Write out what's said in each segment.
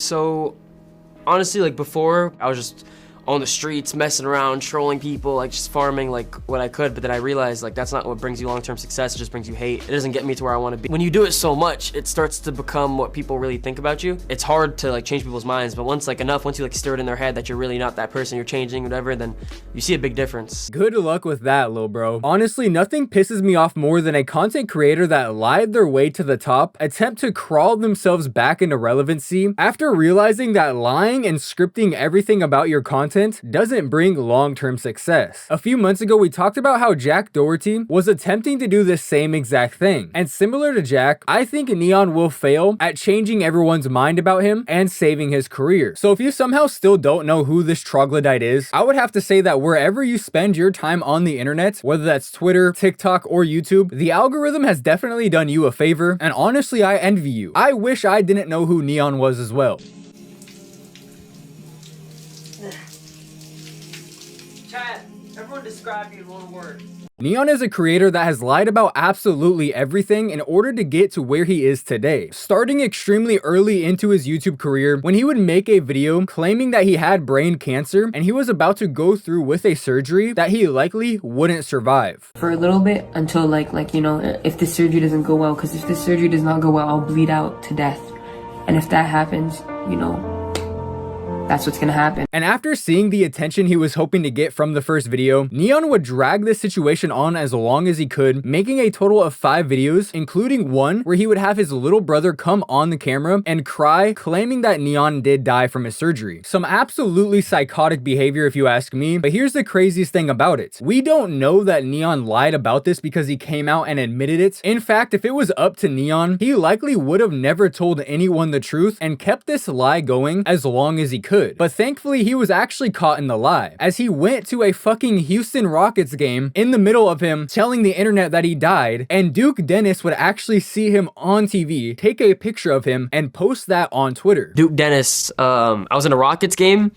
So honestly, like before, I was just on the streets, messing around, trolling people, like just farming like what I could, but then I realized like that's not what brings you long-term success, it just brings you hate. It doesn't get me to where I want to be. When you do it so much, it starts to become what people really think about you. It's hard to like change people's minds, but once you like stir it in their head that you're really not that person, you're changing, whatever, then you see a big difference. Good luck with that, lil bro. Honestly, nothing pisses me off more than a content creator that lied their way to the top, attempt to crawl themselves back into relevancy after realizing that lying and scripting everything about your content doesn't bring long-term success. A few months ago, we talked about how Jack Doherty was attempting to do the same exact thing. And similar to Jack, I think N3on will fail at changing everyone's mind about him and saving his career. So if you somehow still don't know who this troglodyte is, I would have to say that wherever you spend your time on the internet, whether that's Twitter, TikTok, or YouTube, the algorithm has definitely done you a favor, and honestly, I envy you. I wish I didn't know who N3on was as well. Chat, everyone describe you in one word. N3on is a creator that has lied about absolutely everything in order to get to where he is today. Starting extremely early into his YouTube career, when he would make a video claiming that he had brain cancer and he was about to go through with a surgery that he likely wouldn't survive. For a little bit until like you know, if the surgery doesn't go well, because if the surgery does not go well, I'll bleed out to death. And if that happens, you know, that's what's gonna happen. And after seeing the attention he was hoping to get from the first video, N3on would drag this situation on as long as he could, making a total of 5 videos, including one where he would have his little brother come on the camera and cry, claiming that N3on did die from his surgery. Some absolutely psychotic behavior if you ask me, but here's the craziest thing about it. We don't know that N3on lied about this because he came out and admitted it. In fact, if it was up to N3on, he likely would have never told anyone the truth and kept this lie going as long as he could. But thankfully, he was actually caught in the lie, as he went to a fucking Houston Rockets game in the middle of him telling the internet that he died, and Duke Dennis would actually see him on TV, take a picture of him, and post that on Twitter. Duke Dennis, I was in a Rockets game,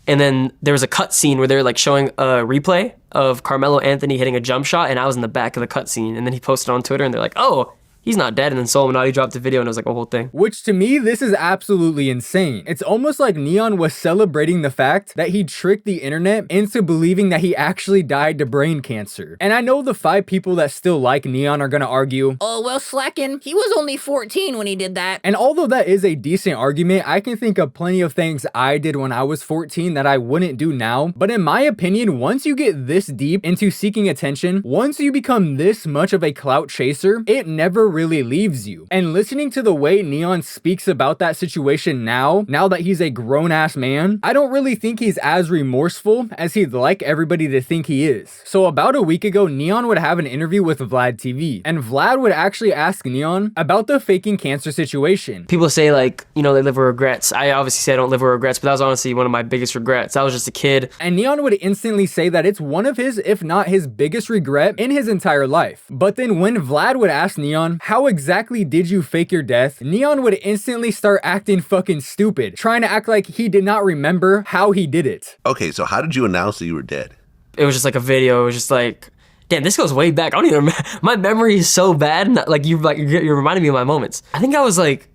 and then there was a cut scene where they were like showing a replay of Carmelo Anthony hitting a jump shot, and I was in the back of the cut scene, and then he posted on Twitter, and they're like, oh, he's not dead, and then Solomon dropped the video, and it was like a whole thing. Which to me, this is absolutely insane. It's almost like N3on was celebrating the fact that he tricked the internet into believing that he actually died to brain cancer. And I know the 5 people that still like N3on are gonna argue, oh, well, slacking. He was only 14 when he did that. and although that is a decent argument, I can think of plenty of things I did when I was 14 that I wouldn't do now. But in my opinion, once you get this deep into seeking attention, once you become this much of a clout chaser, it never really leaves you. And listening to the way N3on speaks about that situation now that he's a grown-ass man, I don't really think he's as remorseful as he'd like everybody to think he is. So about a week ago, N3on would have an interview with Vlad TV, and Vlad would actually ask N3on about the faking cancer situation. People say like, you know, they live with regrets. I obviously say I don't live with regrets, but that was honestly one of my biggest regrets. I was just a kid. And N3on would instantly say that it's one of his, if not his biggest regret in his entire life. But then when Vlad would ask N3on, how exactly did you fake your death? N3on would instantly start acting fucking stupid, trying to act like he did not remember how he did it. Okay, so how did you announce that you were dead? It was just like a video. It was just like, damn, this goes way back. I don't even remember. My memory is so bad. You're reminding me of my moments. I think I was like,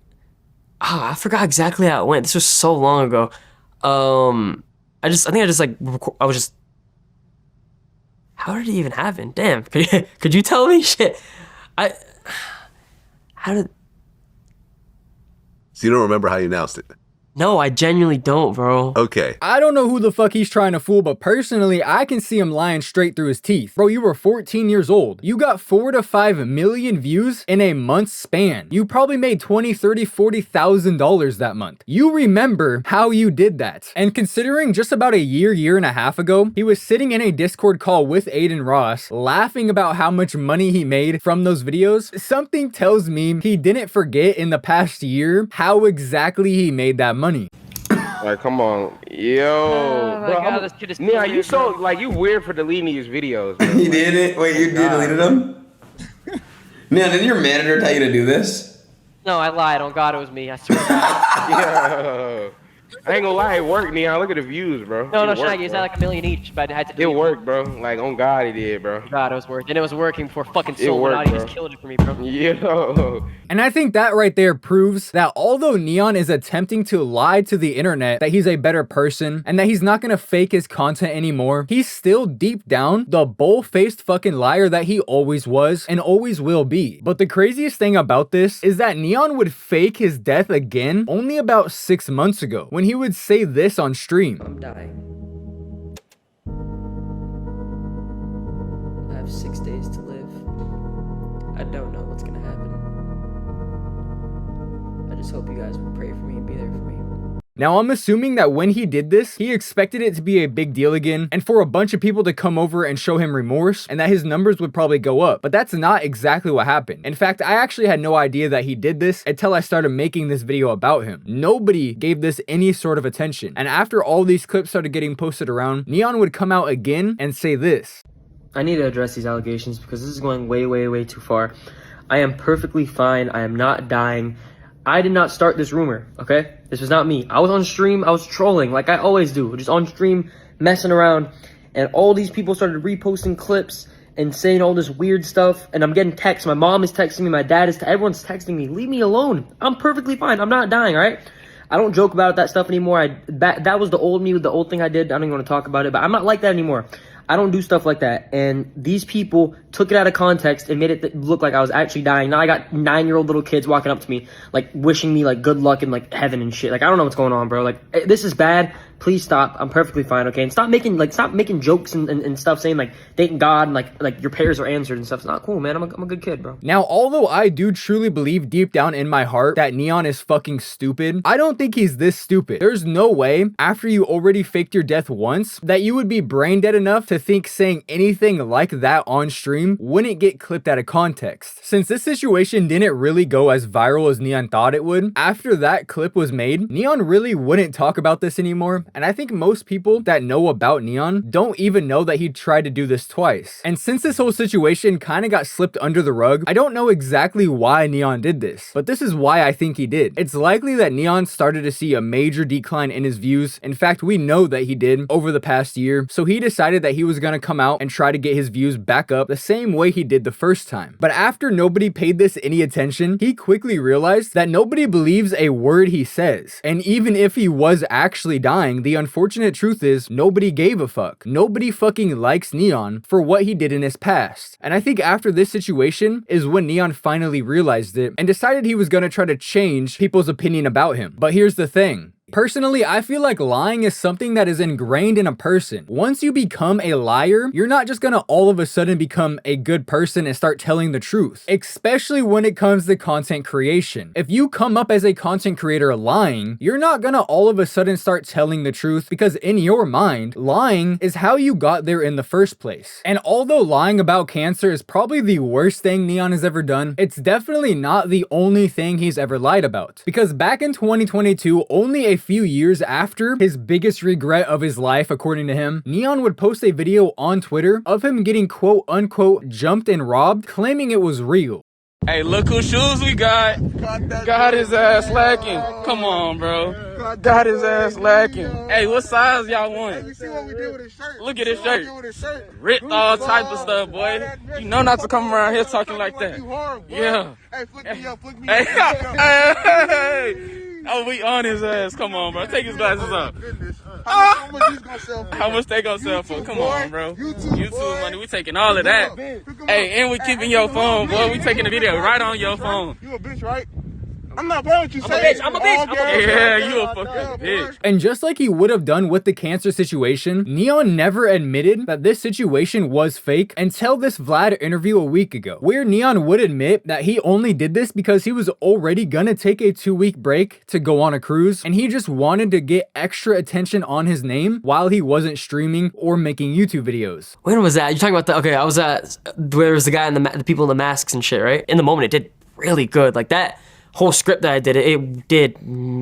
I forgot exactly how it went. This was so long ago. I was just, how did it even happen? Damn, could you tell me? Shit, how did? So you don't remember how you announced it? No, I genuinely don't, bro. Okay. I don't know who the fuck he's trying to fool, but personally, I can see him lying straight through his teeth. Bro, you were 14 years old. You got 4 to 5 million views in a month's span. You probably made $20,000, $30,000, $40,000 that month. You remember how you did that. And considering just about a year and a half ago, he was sitting in a Discord call with Aiden Ross, laughing about how much money he made from those videos, something tells me he didn't forget in the past year how exactly he made that money. Like, come on, yo, Oh bro. my God, this kid is Man, so you weird, so bro. like you weird for deleting these videos. Bro. You did it? Wait, you deleted them? Man, did your manager tell you to do this? No, I lied. On God, it was me. I swear to God. Yo. I ain't gonna lie, it worked, Neon. Look at the views, bro. No, It Shaggy, worked, it's bro. not like a million each, but I had to It delete worked, bro. Like, on God, it did, bro. God, it was working. And it was working for fucking It Soul worked, Illuminati. Just bro. killed it for me, bro. Yo. And I think that right there proves that although N3on is attempting to lie to the internet that he's a better person and that he's not gonna fake his content anymore, he's still deep down the bull-faced fucking liar that he always was and always will be. But the craziest thing about this is that N3on would fake his death again only about 6 months ago when he would say this on stream. I'm dying. I have 6 days to live. I don't know what's gonna happen. I just hope you guys will pray for me and be there for me. Now, I'm assuming that when he did this, he expected it to be a big deal again and for a bunch of people to come over and show him remorse and that his numbers would probably go up. But that's not exactly what happened. In fact, I actually had no idea that he did this until I started making this video about him. Nobody gave this any sort of attention. And after all these clips started getting posted around, N3on would come out again and say this. I need to address these allegations because this is going way, way, way too far. I am perfectly fine. I am not dying. I did not start this rumor, okay? This was not me. I was on stream. I was trolling like I always do. Just on stream, messing around. And all these people started reposting clips and saying all this weird stuff. And I'm getting texts. My mom is texting me. My dad is. Everyone's texting me. Leave me alone. I'm perfectly fine. I'm not dying, all right? I don't joke about that stuff anymore. That was the old me with the old thing I did. I don't even want to talk about it. But I'm not like that anymore. I don't do stuff like that. And these people took it out of context and made it look like I was actually dying. Now I got 9-year-old little kids walking up to me, like wishing me like good luck in like heaven and shit. Like I don't know what's going on, bro. Like this is bad. Please stop. I'm perfectly fine, okay? And stop making jokes and stuff saying like thank God and like your prayers are answered and stuff. It's not cool, man. I'm a good kid, bro. Now, although I do truly believe deep down in my heart that N3on is fucking stupid, I don't think he's this stupid. There's no way, after you already faked your death once, that you would be brain dead enough to think saying anything like that on stream wouldn't get clipped out of context. Since this situation didn't really go as viral as N3on thought it would, after that clip was made, N3on really wouldn't talk about this anymore. And I think most people that know about N3on don't even know that he tried to do this twice. And since this whole situation kind of got slipped under the rug, I don't know exactly why N3on did this, but this is why I think he did. It's likely that N3on started to see a major decline in his views. In fact, we know that he did over the past year. So he decided that he was going to come out and try to get his views back up the same way he did the first time. But after nobody paid this any attention, he quickly realized that nobody believes a word he says. And even if he was actually dying, the unfortunate truth is nobody gave a fuck. Nobody fucking likes N3on for what he did in his past. And I think after this situation is when N3on finally realized it and decided he was gonna try to change people's opinion about him. But here's the thing. Personally, I feel like lying is something that is ingrained in a person. Once you become a liar, you're not just gonna all of a sudden become a good person and start telling the truth, especially when it comes to content creation. If you come up as a content creator lying, you're not gonna all of a sudden start telling the truth because in your mind, lying is how you got there in the first place. And although lying about cancer is probably the worst thing N3on has ever done, it's definitely not the only thing he's ever lied about. Because back in 2022, only a few years after his biggest regret of his life, according to him, N3on would post a video on Twitter of him getting quote unquote jumped and robbed, claiming it was real. Hey, look whose shoes we got. Got his ass lacking. Come on, bro. Got his ass lacking. Hey, what size y'all want? You see what we did with his shirt? Look at his shirt. Ripped all type of stuff, boy. You know not to come around here talking like that. Yeah. Hey, flick me up, flick me Hey, up. hey. Oh, we on his ass. Come on, bro. Take his glasses off. How much he's gonna sell for? How much they gonna sell for? Come on, bro. YouTube money. We taking all of that. Hey, and we keeping your phone, boy. We taking the video right on your phone. You a bitch, right? I'm not playing with you, say. I'm a bitch. Yeah, you a fucking bitch. And just like he would have done with the cancer situation, N3on never admitted that this situation was fake until this Vlad interview a week ago, where N3on would admit that he only did this because he was already gonna take a 2-week break to go on a cruise, and he just wanted to get extra attention on his name while he wasn't streaming or making YouTube videos. When was that? You're talking about okay, I was at, where was the guy in the people in the masks and shit, right? In the moment, it did really good. Like that whole script that I did, it did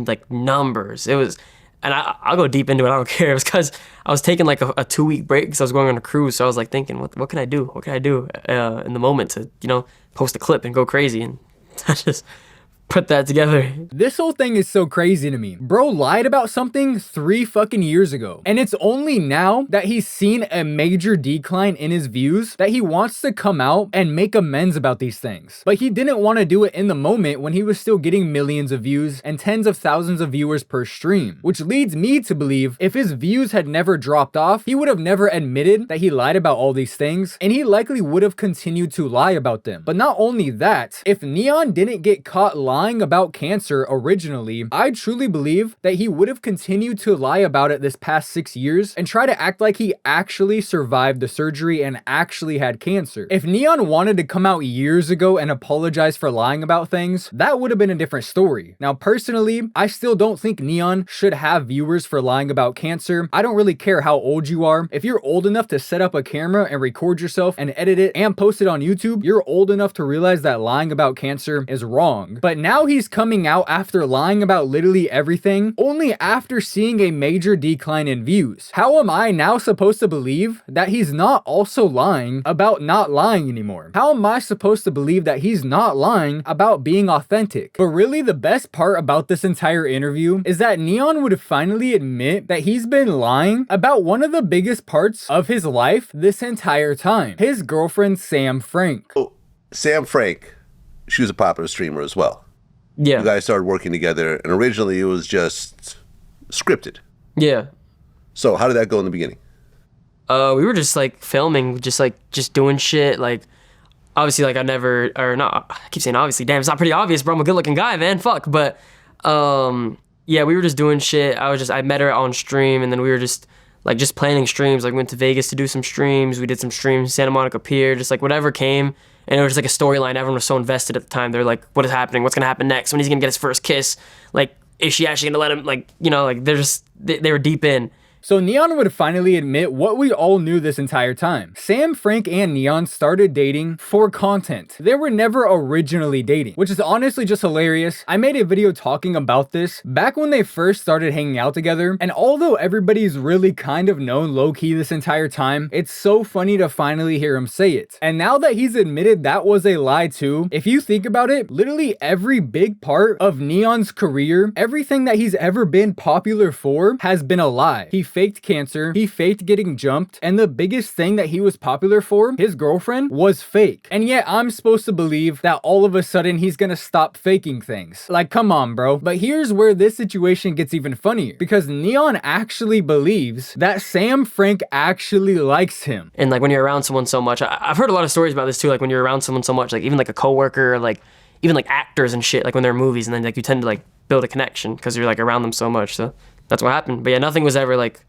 like numbers. It was, and I'll go deep into it, I don't care. It was because I was taking like a 2-week break because I was going on a cruise. So I was like thinking, what can I do? What can I do in the moment to, you know, post a clip and go crazy? And I just put that together. This whole thing is so crazy to me. Bro lied about something 3 fucking years ago. And it's only now that he's seen a major decline in his views that he wants to come out and make amends about these things. But he didn't want to do it in the moment when he was still getting millions of views and tens of thousands of viewers per stream. Which leads me to believe if his views had never dropped off, he would have never admitted that he lied about all these things, and he likely would have continued to lie about them. But not only that, if N3on didn't get caught lying about cancer originally, I truly believe that he would have continued to lie about it this past 6 years and try to act like he actually survived the surgery and actually had cancer. If N3on wanted to come out years ago and apologize for lying about things, that would have been a different story. Now, personally, I still don't think N3on should have viewers for lying about cancer. I don't really care how old you are. If you're old enough to set up a camera and record yourself and edit it and post it on YouTube, you're old enough to realize that lying about cancer is wrong. But now he's coming out after lying about literally everything, only after seeing a major decline in views. How am I now supposed to believe that he's not also lying about not lying anymore? How am I supposed to believe that he's not lying about being authentic? But really, the best part about this entire interview is that N3on would finally admit that he's been lying about one of the biggest parts of his life this entire time. His girlfriend, Sam Frank. Oh, Sam Frank, she was a popular streamer as well. Yeah. You guys started working together, and originally it was just scripted. Yeah. So how did that go in the beginning? We were just like filming, just doing shit. Like, obviously, like I keep saying obviously, damn, it's not pretty obvious, bro. I'm a good looking guy, man. Fuck. But, yeah, we were just doing shit. I met her on stream, and then we were just planning streams. Like, went to Vegas to do some streams. We did some streams, Santa Monica Pier, just like whatever came. And it was just like a storyline. Everyone was so invested at the time. They're like, what is happening? What's going to happen next? When he's going to get his first kiss? Like, is she actually going to let him, like, you know, like they were deep in. So N3on would finally admit what we all knew this entire time. Sam Frank and N3on started dating for content. They were never originally dating, which is honestly just hilarious. I made a video talking about this back when they first started hanging out together, and although everybody's really kind of known low-key this entire time, it's so funny to finally hear him say it. And now that he's admitted that was a lie too, if you think about it, literally every big part of N3on's career, everything that he's ever been popular for has been a lie. He faked cancer, he faked getting jumped, and the biggest thing that he was popular for, his girlfriend, was fake. And yet I'm supposed to believe that all of a sudden he's gonna stop faking things. Like, come on, bro. But here's where this situation gets even funnier, because N3on actually believes that Sam Frank actually likes him. And like when you're around someone so much, I've heard a lot of stories about this too, like when you're around someone so much, like even like a coworker, or like even like actors and shit, like when they're in movies, and then like you tend to like build a connection because you're like around them so much. So that's what happened. But yeah, nothing was ever like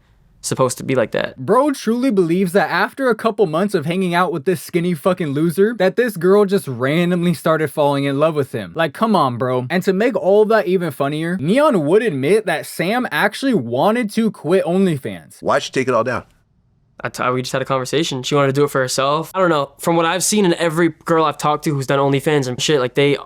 supposed to be like that. Bro truly believes that after a couple months of hanging out with this skinny fucking loser, that this girl just randomly started falling in love with him. Like, come on, bro. And to make all of that even funnier, N3on would admit that Sam actually wanted to quit OnlyFans. Why'd she take it all down? We just had a conversation. She wanted to do it for herself. I don't know. From what I've seen in every girl I've talked to who's done OnlyFans and shit, like they,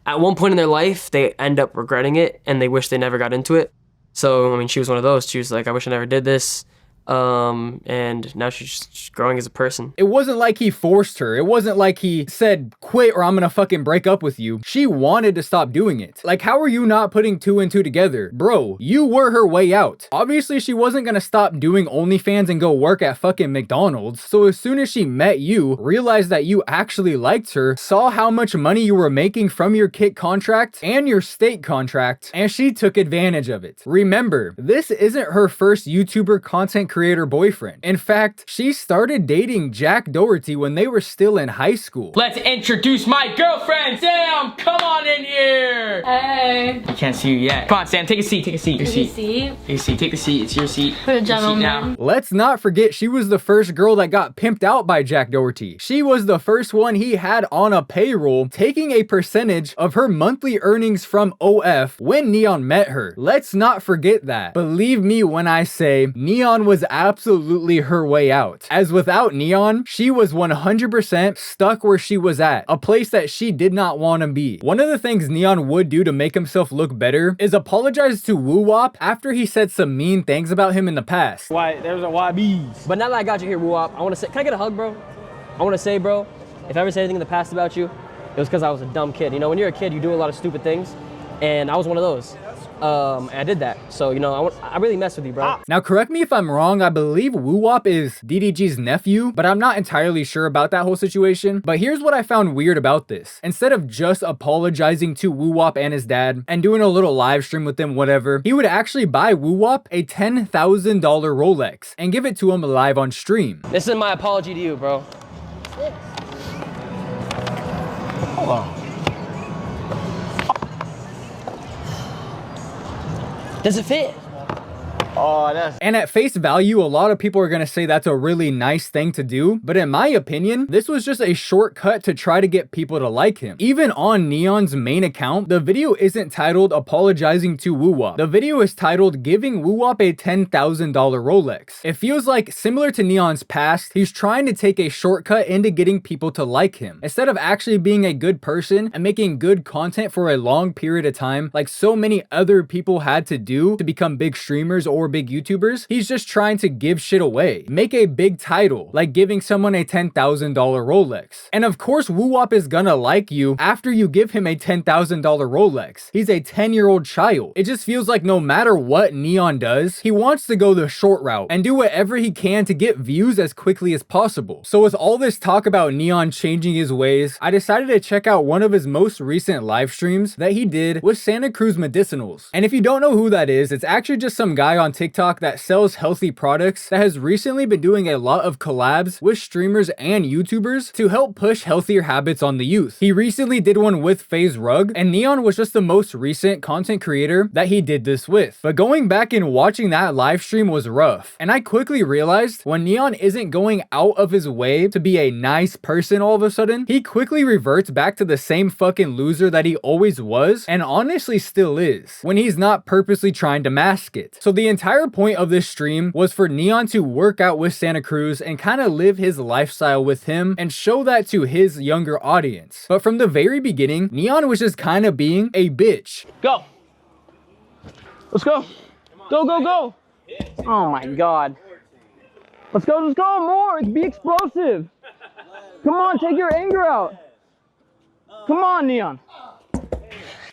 at one point in their life, they end up regretting it and they wish they never got into it. So, I mean, she was one of those. She was like, I wish I never did this. And now she's just growing as a person. It wasn't like he forced her. It wasn't like he said, quit or I'm gonna fucking break up with you. She wanted to stop doing it. Like, how are you not putting 2 and 2 together? Bro, you were her way out. Obviously, she wasn't gonna stop doing OnlyFans and go work at fucking McDonald's. So as soon as she met you, realized that you actually liked her, saw how much money you were making from your kit contract and your state contract, and she took advantage of it. Remember, this isn't her first YouTuber content creator boyfriend. In fact, she started dating Jack Doherty when they were still in high school. Let's introduce my girlfriend, Sam. Come on in here. Hey. I can't see you yet. Come on, Sam. Take a seat. Take a seat. Your seat. Your seat. Take the seat. It's your seat. For a gentleman. Let's not forget she was the first girl that got pimped out by Jack Doherty. She was the first one he had on a payroll, taking a percentage of her monthly earnings from OF when N3on met her. Let's not forget that. Believe me when I say N3on was absolutely her way out. As without N3on, she was 100% stuck where she was at, a place that she did not want to be. One of the things N3on would do to make himself look better is apologize to Woo Wop after he said some mean things about him in the past. Why, there's a YBs. But now that I got you here, Woo Wop, I want to say, can I get a hug, bro? I want to say, bro, if I ever said anything in the past about you, it was because I was a dumb kid. You know, when you're a kid, you do a lot of stupid things, and I was one of those. And I did that. So, you know, I really messed with you, bro. Now, correct me if I'm wrong, I believe Woo Wop is DDG's nephew, but I'm not entirely sure about that whole situation. But here's what I found weird about this. Instead of just apologizing to Woo Wop and his dad and doing a little live stream with them, whatever, he would actually buy Woo Wop a $10,000 Rolex and give it to him live on stream. This is my apology to you, bro. Hold on. Does it fit? Oh, that's... And at face value, a lot of people are gonna say that's a really nice thing to do, but in my opinion, this was just a shortcut to try to get people to like him. Even on N3on's main account, the video isn't titled apologizing to Woo Wop. The video is titled giving Woo Wop a $10,000 Rolex. It feels like, similar to N3on's past, he's trying to take a shortcut into getting people to like him. Instead of actually being a good person and making good content for a long period of time, like so many other people had to do to become big streamers or big YouTubers, he's just trying to give shit away. Make a big title, like giving someone a $10,000 Rolex. And of course, Woo Wop is gonna like you after you give him a $10,000 Rolex. He's a 10-year-old child. It just feels like no matter what N3on does, he wants to go the short route and do whatever he can to get views as quickly as possible. So with all this talk about N3on changing his ways, I decided to check out one of his most recent live streams that he did with Santa Cruz Medicinals. And if you don't know who that is, it's actually just some guy on TikTok that sells healthy products that has recently been doing a lot of collabs with streamers and YouTubers to help push healthier habits on the youth. He recently did one with FaZe Rug, and N3on was just the most recent content creator that he did this with. But going back and watching that live stream was rough, and I quickly realized when N3on isn't going out of his way to be a nice person all of a sudden, he quickly reverts back to the same fucking loser that he always was, and honestly still is, when he's not purposely trying to mask it. So the entire point of this stream was for N3on to work out with Santa Cruz and kind of live his lifestyle with him and show that to his younger audience. But from the very beginning, N3on was just kind of being a bitch. Go. Let's go. Go, go, go. Oh my God. Let's go more. Be explosive. Come on, take your anger out. Come on, N3on.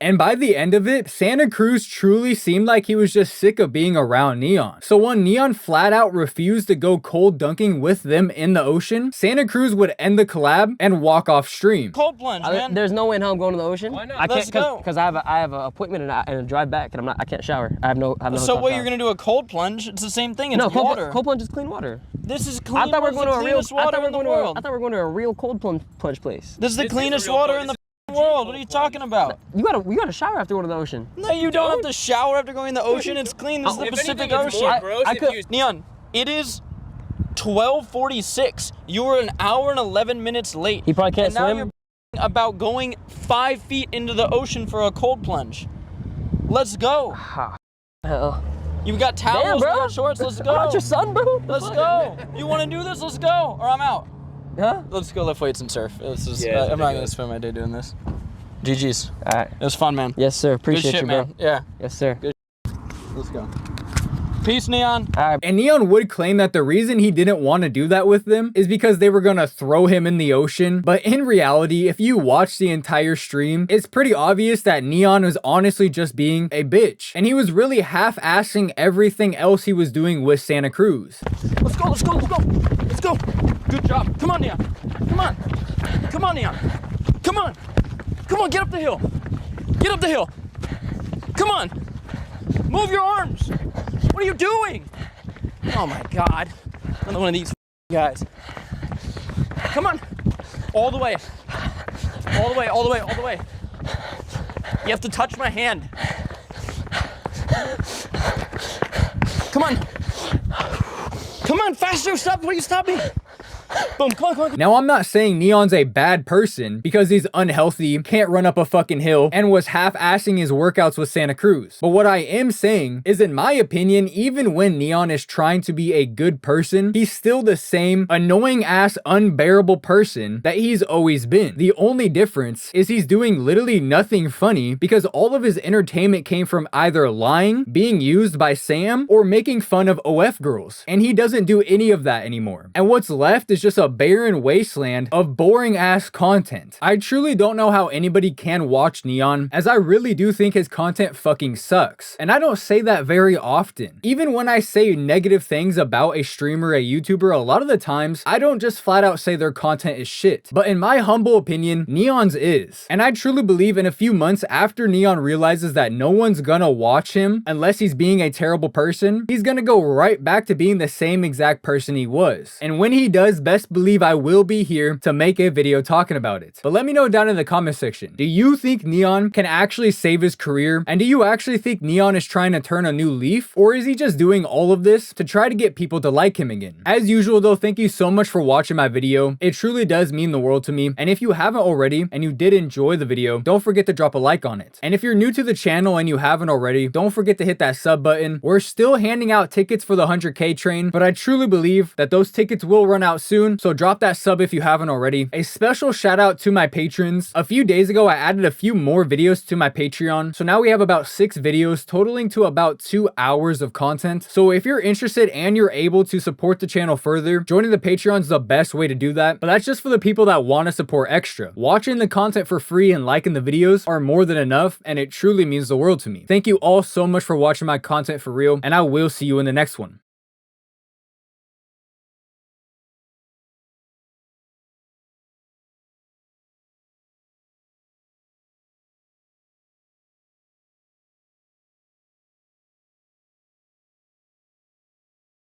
And by the end of it, Santa Cruz truly seemed like he was just sick of being around N3on. So when N3on flat out refused to go cold dunking with them in the ocean, Santa Cruz would end the collab and walk off stream. Cold plunge, man. There's no way in hell I'm going to the ocean. Why not? I Let's can't go. because I have an appointment and a drive back, and I can't shower. I have no. So what, you're gonna do a cold plunge? It's the same thing. It's no, water. Cold plunge is clean water. This is clean. I thought we were going to a real. I thought we were going to a real cold plunge place. This is the cleanest water in the world. What are you talking about? You gotta shower after going to the ocean. No, you don't have to shower after going in the ocean. It's clean. This is the Pacific Ocean. N3on, it is 12:46. You were an hour and 11 minutes late. He probably can't and now swim. You're about going 5 feet into the ocean for a cold plunge. Let's go. Hell. You got towels, Damn, bro. you got shorts. Let's go. About your son, bro. Let's go. You want to do this? Let's go. Or I'm out. Huh? Let's go lift weights and surf. This is, Yeah, I'm not gonna spend my day doing this. GG's. All right. It was fun, man. Yes, sir. Appreciate Good shit, you, bro. man. Yeah. Yes, sir. Good. Let's go. Peace, N3on. All right. And N3on would claim that the reason he didn't want to do that with them is because they were gonna throw him in the ocean. But in reality, if you watch the entire stream, it's pretty obvious that N3on was honestly just being a bitch. And he was really half-assing everything else he was doing with Santa Cruz. Let's go, let's go, let's go. Let's go. Good job. Come on, N3on. Come on. Come on, N3on. Come on. Come on, get up the hill. Get up the hill. Come on. Move your arms. What are you doing? Oh my God. Another one of these guys. Come on. All the way. All the way, all the way, all the way. You have to touch my hand. Come on. Come on, faster. Stop. What are you stopping? Boom, come on, come on. Now, I'm not saying N3on's a bad person because he's unhealthy, can't run up a fucking hill, and was half-assing his workouts with Santa Cruz. But what I am saying is, in my opinion, even when N3on is trying to be a good person, he's still the same annoying-ass, unbearable person that he's always been. The only difference is he's doing literally nothing funny because all of his entertainment came from either lying, being used by Sam, or making fun of OF girls. And he doesn't do any of that anymore. And what's left is just a barren wasteland of boring ass content. I truly don't know how anybody can watch N3on, as I really do think his content fucking sucks. And I don't say that very often. Even when I say negative things about a streamer, a YouTuber, a lot of the times, I don't just flat out say their content is shit. But in my humble opinion, N3on's is. And I truly believe in a few months after N3on realizes that no one's gonna watch him unless he's being a terrible person, he's gonna go right back to being the same exact person he was. And when he does, best believe I will be here to make a video talking about it. But let me know down in the comment section, do you think N3on can actually save his career? And do you actually think N3on is trying to turn a new leaf? Or is he just doing all of this to try to get people to like him again? As usual though, thank you so much for watching my video. It truly does mean the world to me. And if you haven't already and you did enjoy the video, don't forget to drop a like on it. And if you're new to the channel and you haven't already, don't forget to hit that sub button. We're still handing out tickets for the 100K train, but I truly believe that those tickets will run out soon, so drop that sub if you haven't already. A special shout out to my patrons. A few days ago, I added a few more videos to my Patreon, so now we have about 6 videos totaling to about 2 hours of content. So if you're interested and you're able to support the channel further, joining the Patreon is the best way to do that, but that's just for the people that want to support extra. Watching the content for free and liking the videos are more than enough, and it truly means the world to me. Thank you all so much for watching my content for real, and I will see you in the next one.